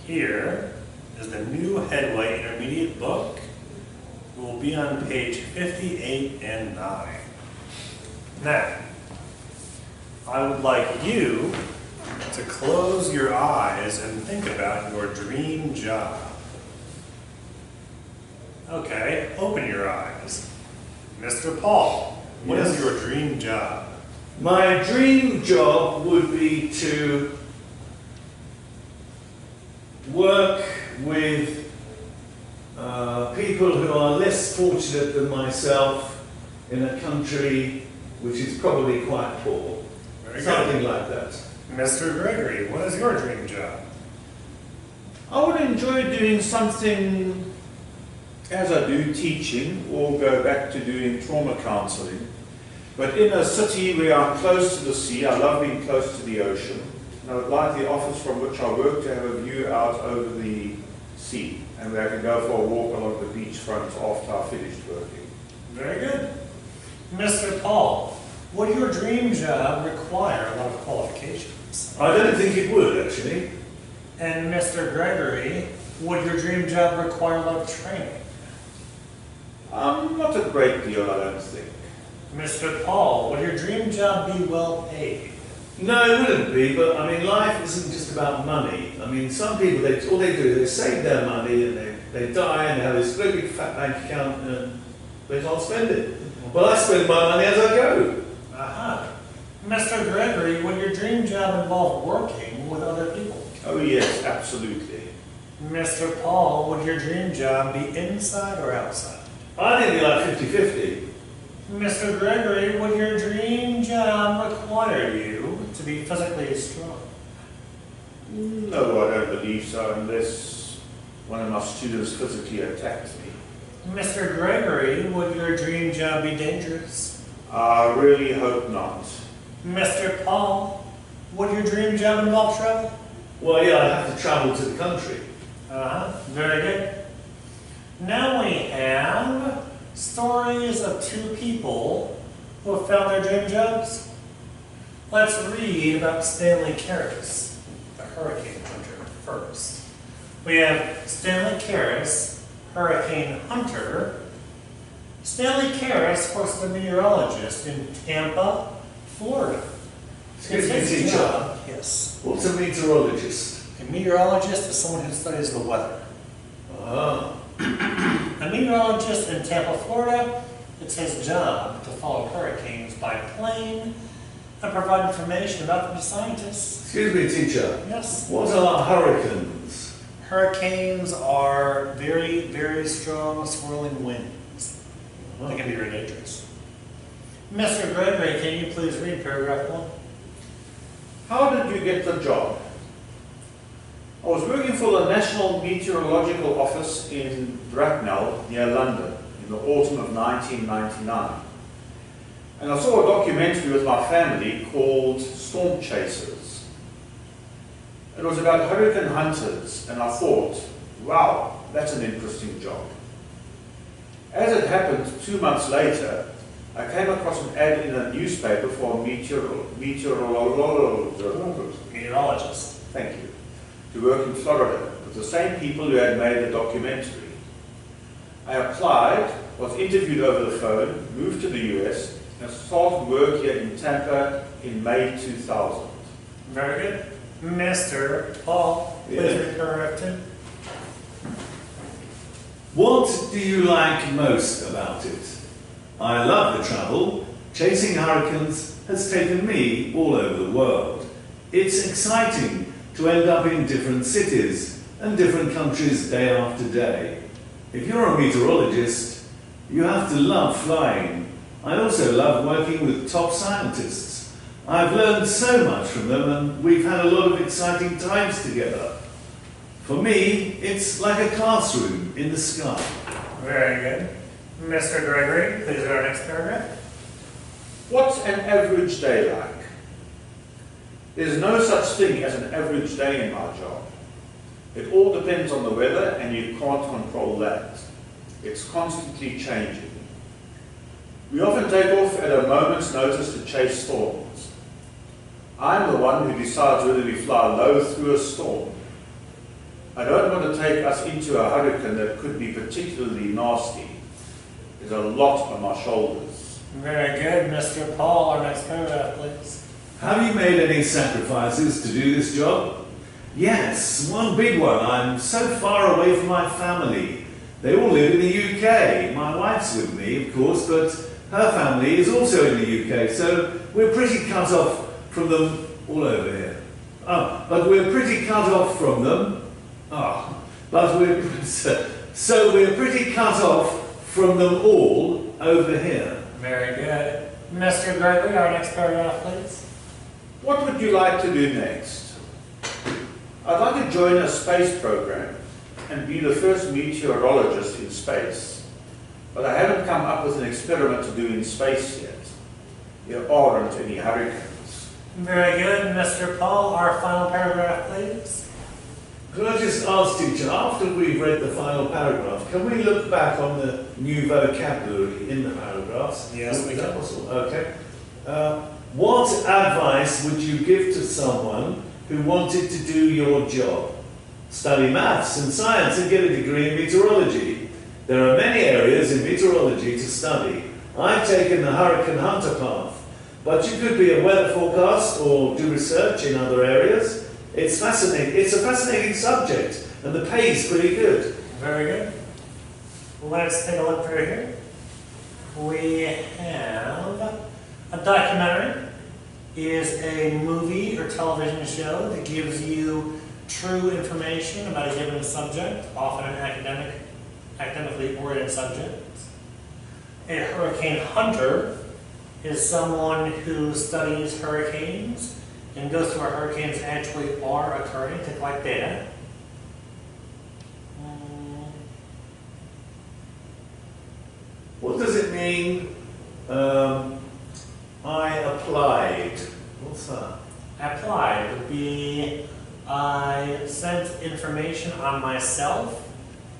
Here is the new Headway Intermediate book. It will be on page 58 and 9. Now, I would like you to close your eyes and think about your dream job. Okay, open your eyes. Mr. Paul, what is your dream job? My dream job would be to work with people who are less fortunate than myself in a country which is probably quite poor. Something like that. Mr. Gregory, what is your dream job? I would enjoy doing something as I do teaching or go back to doing trauma counseling. But in a city where I'm close to the sea, I love being close to the ocean. And I would like the office from which I work to have a view out over the sea and where I can go for a walk along the beachfront after I finished working. Very good. Mr. Paul, would your dream job require a lot of qualifications? I don't think it would, actually. And Mr. Gregory, would your dream job require a lot of training? Not a great deal, I don't think. Mr. Paul, would your dream job be well paid? No, it wouldn't be, but I mean, life isn't just about money. I mean, some people, all they do is they save their money and they die and they have this great big fat bank account and they can't spend it. Well, I spend my money as I go. Aha. Mr. Gregory, would your dream job involve working with other people? Oh yes, absolutely. Mr. Paul, would your dream job be inside or outside? I think it'd be like 50-50. Mr. Gregory, would your dream job require you to be physically strong? No, I don't believe so, unless one of my students physically attacked me. Mr. Gregory, would your dream job be dangerous? I really hope not. Mr. Paul, would your dream job involve travel? Well, yeah, I'd have to travel to the country. Very good. Now we have stories of two people who have found their dream jobs. Let's read about Stanley Karras, the hurricane hunter, first. We have Stanley Karras, hurricane hunter. Stanley Karras was a meteorologist in Tampa, Florida. Excuse me, teacher. Job, yes. What's a meteorologist? A meteorologist is someone who studies the weather. Ah. A meteorologist in Tampa, Florida, it's his job to follow hurricanes by plane and provide information about them to scientists. Excuse me, teacher. Yes. What are hurricanes? Hurricanes are very, very strong swirling winds. They can be very dangerous. Mr. Gregory, can you please read paragraph 1? How did you get the job? I was working for the National Meteorological Office in Bracknell, near London, in the autumn of 1999. And I saw a documentary with my family called Storm Chasers. It was about hurricane hunters, and I thought, wow, that's an interesting job. As it happened, 2 months later, I came across an ad in a newspaper for a Meteorologist. Thank you. To work in Florida with the same people who had made the documentary. I applied, was interviewed over the phone, moved to the US, and started work here in Tampa in May 2000. Very good. Mr. Paul, please read paragraph 2. What do you like most about it? I love the travel. Chasing hurricanes has taken me all over the world. It's exciting to end up in different cities and different countries day after day. If you're a meteorologist, you have to love flying. I also love working with top scientists. I've learned so much from them and we've had a lot of exciting times together. For me, it's like a classroom in the sky. Very good. Mr. Gregory, please read our next paragraph. What's an average day like? There's no such thing as an average day in my job. It all depends on the weather and you can't control that. It's constantly changing. We often take off at a moment's notice to chase storms. I'm the one who decides whether we fly low through a storm. I don't want to take us into a hurricane that could be particularly nasty. There's a lot on my shoulders. Very good, Mr. Paul. Our next paragraph, please. Have you made any sacrifices to do this job? Yes, one big one. I'm so far away from my family. They all live in the UK. My wife's with me, of course, but her family is also in the UK, so we're pretty cut off from them all over here. But we're pretty cut off from them. So we're pretty cut off from them all over here. Very good. Mr. Gregory, our next paragraph, please. What would you like to do next? I'd like to join a space program and be the first meteorologist in space. But I haven't come up with an experiment to do in space yet. There aren't any hurricanes. Very good, Mr. Paul. Our final paragraph, please. Could I just ask, teacher, after we've read the final paragraph, can we look back on the new vocabulary in the paragraphs? Yes, we can. Okay. What advice would you give to someone who wanted to do your job? Study maths and science and get a degree in meteorology. There are many areas in meteorology to study. I've taken the hurricane hunter path, but you could be a weather forecast or do research in other areas. It's fascinating. It's a fascinating subject, and the pay's pretty good. Very good. Let's take a look through here. We have a documentary. It is a movie or television show that gives you true information about a given subject, often an academically oriented subject. A hurricane hunter is someone who studies hurricanes and goes to where hurricanes actually are occurring to collect data. What does it mean, I applied? What's that? Applied would be I sent information on myself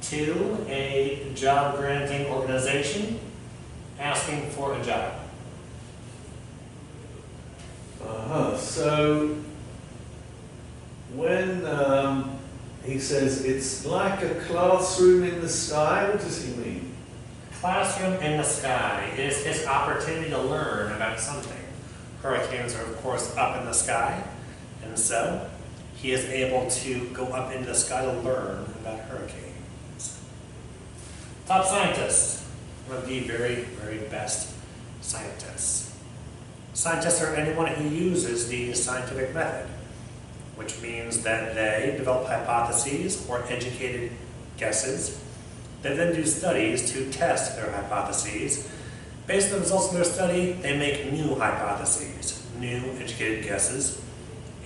to a job granting organization asking for a job. So when he says it's like a classroom in the sky, what does he mean? Classroom in the sky is his opportunity to learn about something. Hurricanes are, of course, up in the sky, and so he is able to go up into the sky to learn about hurricanes. Top scientists, one of the very, very best scientists. Scientists are anyone who uses the scientific method, which means that they develop hypotheses or educated guesses. They then do studies to test their hypotheses. Based on the results of their study, they make new hypotheses, new educated guesses,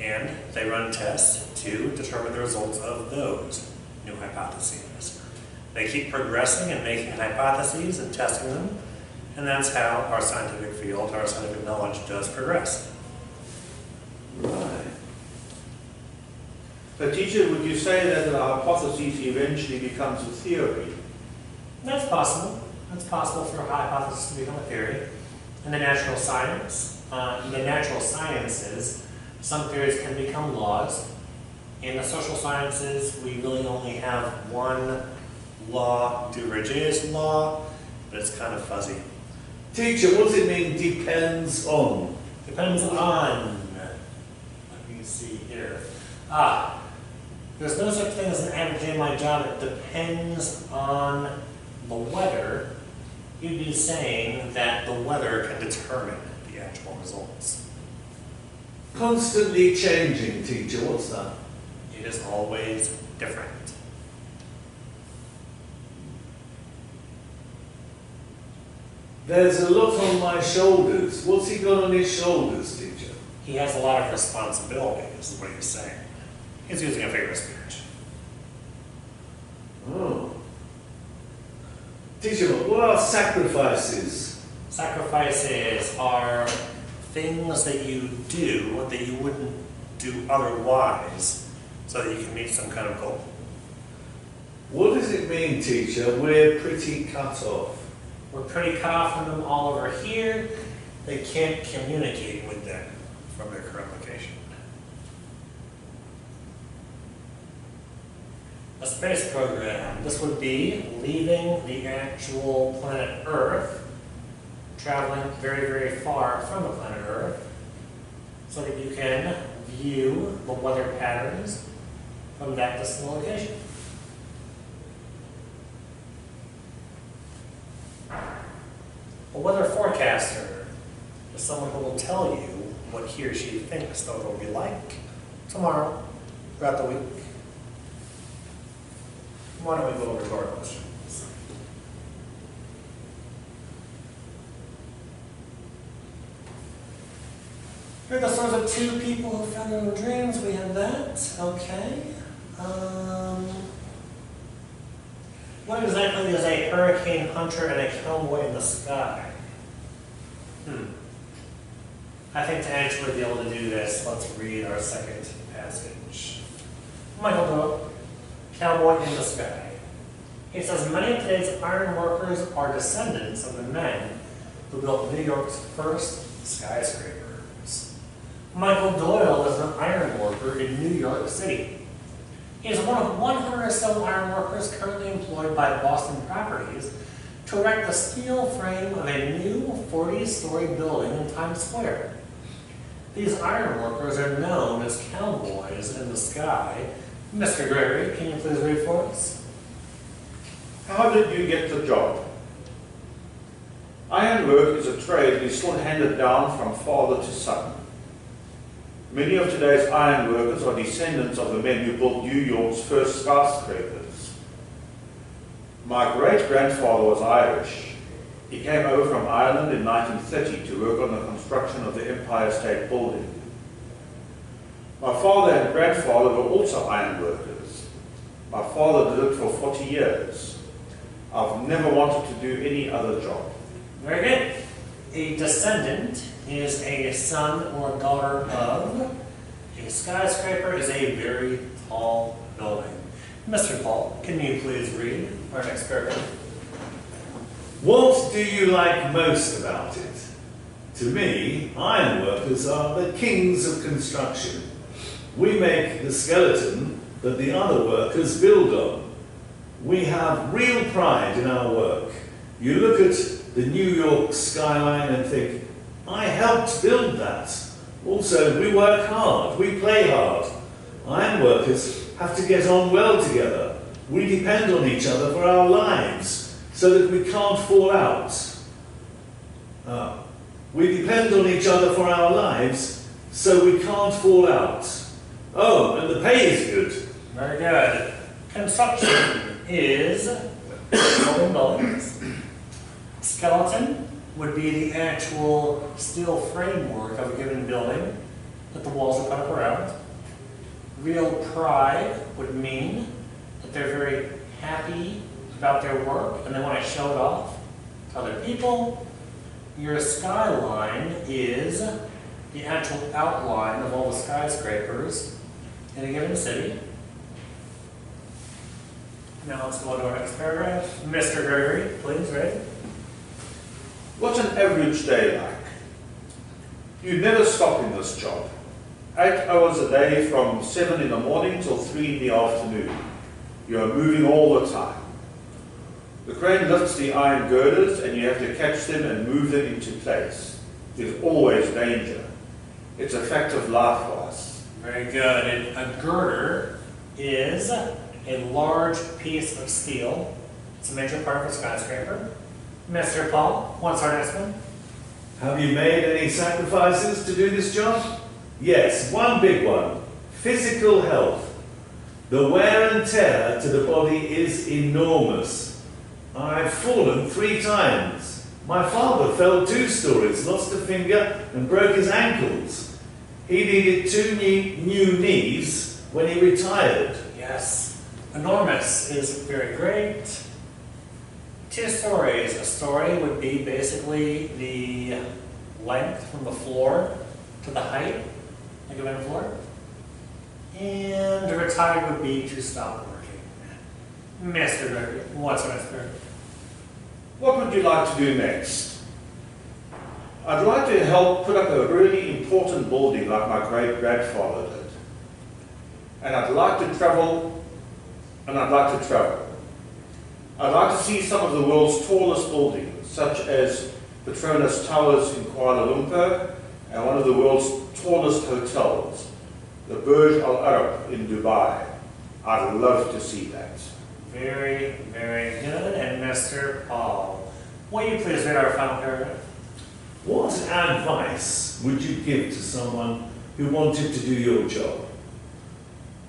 and they run tests to determine the results of those new hypotheses. They keep progressing and making hypotheses and testing them, and that's how our scientific field, our scientific knowledge does progress. Right. So teacher, would you say that the hypothesis eventually becomes a theory? That's possible. It's possible for a hypothesis to become a theory. In the natural sciences, some theories can become laws. In the social sciences, we really only have one law, Duverger's law, but it's kind of fuzzy. Teacher, what does it mean, depends on? Depends on. Let me see here. There's no such thing as an average day in my job. It depends on the weather. You'd be saying that the weather can determine the actual results. Constantly changing, teacher, what's that? It is always different. There's a lot on my shoulders. What's he got on his shoulders, teacher? He has a lot of responsibilities, is what he's saying. He's using a figure of speech. Oh. Teacher, what are sacrifices? Sacrifices are things that you do that you wouldn't do otherwise so that you can meet some kind of goal. What does it mean, teacher? We're pretty cut off. We're pretty cut off from them all over here. They can't communicate with them from their current location. A space program. This would be leaving the actual planet Earth, traveling very, very far from the planet Earth, so that you can view the weather patterns from that distant location. A weather forecaster is someone who will tell you what he or she thinks the weather will be like tomorrow, throughout the week. Why don't we go over to our questions? Here are the stories of two people who found their own dreams. We have that. Okay. What exactly is a hurricane hunter and a cowboy in the sky? I think to actually be able to do this, let's read our second passage. Michael Doe, Cowboy in the Sky. He says, many of today's iron workers are descendants of the men who built New York's first skyscrapers. Michael Doyle is an iron worker in New York City. He is one of 100 or so iron workers currently employed by Boston Properties to erect the steel frame of a new 40-story building in Times Square. These iron workers are known as cowboys in the sky. Mr. Gregory, can you please read for us? How did you get the job? Ironwork is a trade that is still handed down from father to son. Many of today's iron workers are descendants of the men who built New York's first skyscrapers. My great-grandfather was Irish. He came over from Ireland in 1930 to work on the construction of the Empire State Building. My father and grandfather were also iron workers. My father did it for 40 years. I've never wanted to do any other job. Very good. A descendant is a son or daughter of. A skyscraper is a very tall building. Mr. Paul, can you please read our next paragraph? What do you like most about it? To me, ironworkers are the kings of construction. We make the skeleton that the other workers build on. We have real pride in our work. You look at the New York skyline and think, I helped build that. Also, we work hard, we play hard. Ironworkers have to get on well together. We depend on each other for our lives, so that we can't fall out. We depend on each other for our lives, so we can't fall out. Oh, and the pay is good. Very good. Construction is building buildings. Skeleton would be the actual steel framework of a given building that the walls are put up around. Real pride would mean that they're very happy about their work and they want to show it off to other people. Your skyline is the actual outline of all the skyscrapers in a given city. Now let's go to our next paragraph. Mr. Gregory, please, read. What's an average day like? You never stop in this job. 8 hours a day from 7 in the morning till 3 in the afternoon. You are moving all the time. The crane lifts the iron girders and you have to catch them and move them into place. There's always danger. It's a fact of life for us. Very good. A girder is a large piece of steel. It's a major part of a skyscraper. Mr. Paul, what's our next one? Have you made any sacrifices to do this job? Yes, one big one. Physical health. The wear and tear to the body is enormous. I've fallen 3 times. My father fell 2 stories, lost a finger and broke his ankles. He needed 2 new knees when he retired. Yes. Enormous is very great. 2 stories. A story would be basically the length from the floor to the height, like a given floor. And retired would be to stop working. Mr. Gregory, what's our next paragraph? What would you like to do next? I'd like to help put up a really important building like my great-grandfather did. And I'd like to travel and I'd like to travel. I'd like to see some of the world's tallest buildings, such as Petronas Towers in Kuala Lumpur and one of the world's tallest hotels, the Burj Al Arab in Dubai. I'd love to see that. Very, very good. And Mr. Paul, will you please read our final paragraph? What advice would you give to someone who wanted to do your job?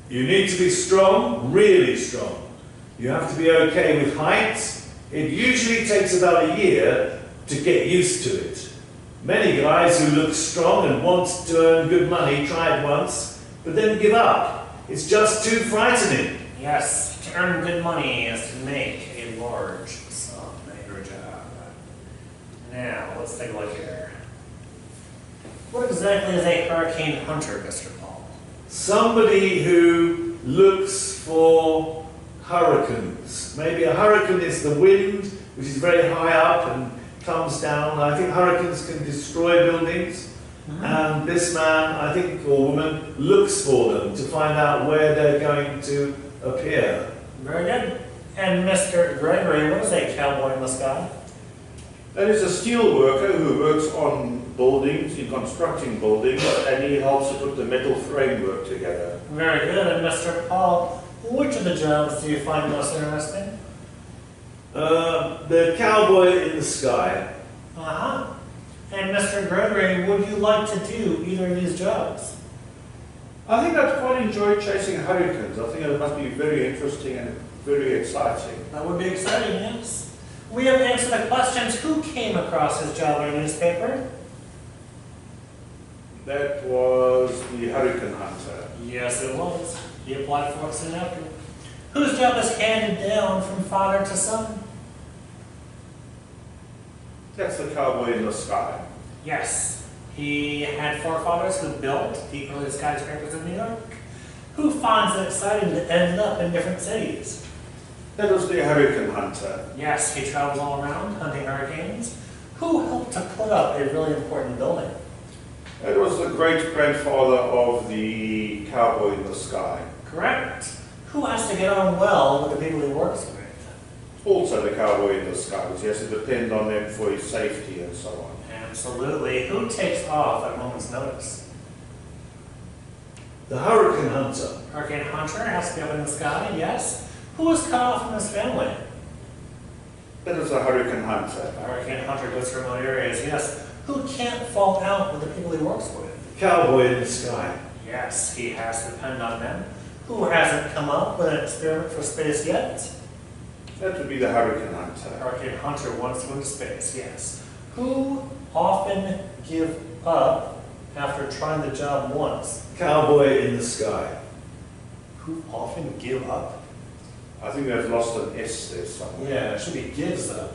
You need to be strong, really strong. You have to be okay with heights. It usually takes about a year to get used to it. Many guys who look strong and want to earn good money try it once, but then give up. It's just too frightening. Yes, to earn good money is to make a large sum at your job. Now, let's take a look here. What exactly is a hurricane hunter, Mr. Paul? Somebody who looks for hurricanes. Maybe a hurricane is the wind, which is very high up and comes down. I think hurricanes can destroy buildings. And this man, I think, or woman, looks for them to find out where they're going to appear. Very good. And Mr. Gregory, what is a cowboy in the sky? That is a steel worker who works on buildings, in constructing buildings, and he helps to put the metal framework together. Very good. And Mr. Paul, which of the jobs do you find most interesting? The cowboy in the sky. Uh-huh. And Mr. Gregory, would you like to do either of these jobs? I think I'd quite enjoy chasing hurricanes. I think it must be very interesting and very exciting. That would be exciting, yes. We have answered the questions. Who came across his job in a newspaper? That was the hurricane hunter. Yes, it was. He applied for it soon after. Whose job is handed down from father to son? That's the cowboy in the sky. Yes. He had forefathers who built the early skyscrapers in New York. Who finds it exciting to end up in different cities? That was the hurricane hunter. Yes, he travels all around hunting hurricanes. Who helped to put up a really important building? That was the great-grandfather of the cowboy in the sky. Correct. Who has to get on well with the people he works with? Also the cowboy in the sky, because he has to depend on them for his safety and so on. Absolutely. Who takes off at a moment's notice? The hurricane hunter. Hurricane hunter has to be up in the sky, yes. Who is cut off from his family? That is the hurricane hunter. The hurricane hunter goes to remote areas, yes. Who can't fall out with the people he works with? Cowboy in the sky. Yes, he has to depend on them. Who hasn't come up with an experiment for space yet? That would be the hurricane The hunter. hurricane hunter wants to go into space, yes. Who often give up after trying the job once? Cowboy in the sky. Who often give up? I think they've lost an S there somewhere. Yeah, it should be gives up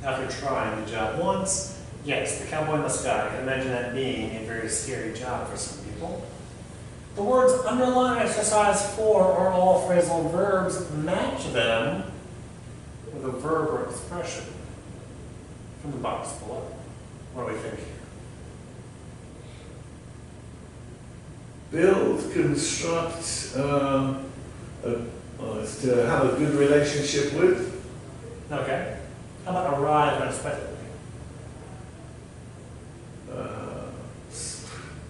after trying the job once. Yes, the cowboy in the sky. I can imagine that being a very scary job for some people. The words underline exercise 4 are all phrasal verbs. Match them with a verb or expression from the box below. What do we think here? Build, construct, is to have a good relationship with. Okay. How about arrive unexpectedly?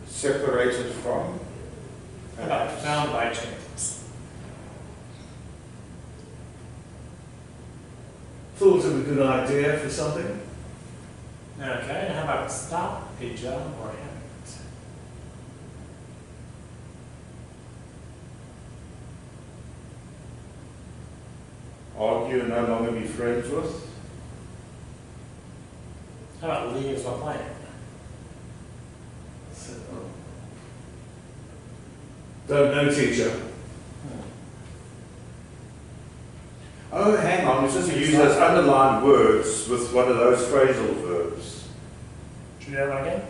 Separated from. How about found by chance? Thought of a good idea for something. Okay, and how about stop a job or habit? Argue and no longer be friends with. How about leaves a plan? Don't know, teacher. Oh, hang on, it's just to use those underlined words with one of those phrasal verbs. Should we do that one again?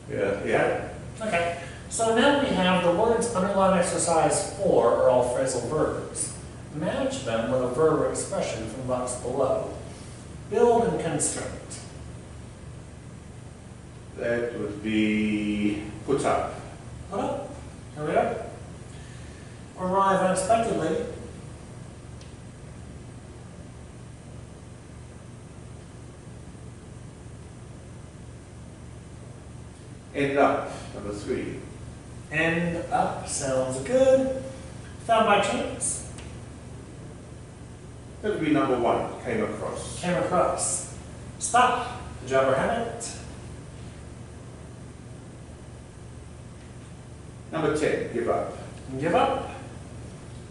Yeah. Okay. So now we have the words underline exercise 4 are all phrasal verbs. Match them with a verb or expression from the box below. Build and construct. That would be put up. Put up. Here we go. Arrive unexpectedly. End up, number 3. End up sounds good. Found by chance. That would be number 1, came across. Came across. Stop. Did you ever have it? Number 10, give up. Give up.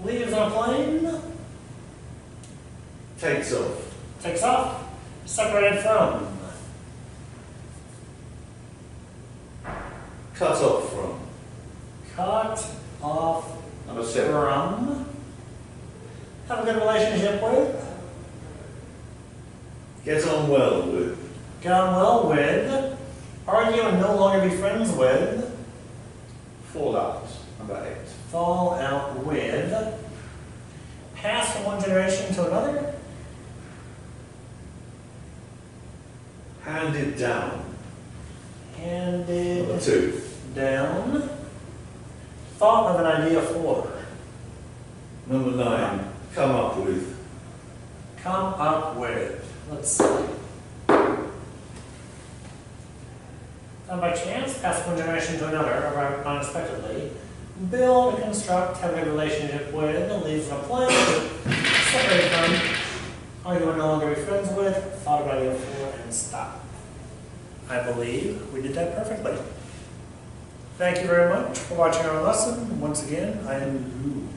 Leaves on a plane. Takes off. Takes off. Separated from. Cut off from. Cut off Number 7. from. Have a good relationship with. Get on well with. Get on well with. Argue and no longer be friends with. Fall out. Number 8. Fall out with. Pass from one generation to another. Handed down. Handed Number 2. down. Thought of an idea for. Number 9. Come up with. Come up with. Let's see. Now by chance, pass from one generation to another, arrive unexpectedly. Build and construct, have a good relationship with, leave from a plane, separate from, argue and no longer be friends with, thought of an idea for, and stop. I believe we did that perfectly. Thank you very much for watching our lesson. Once again, I am Lou.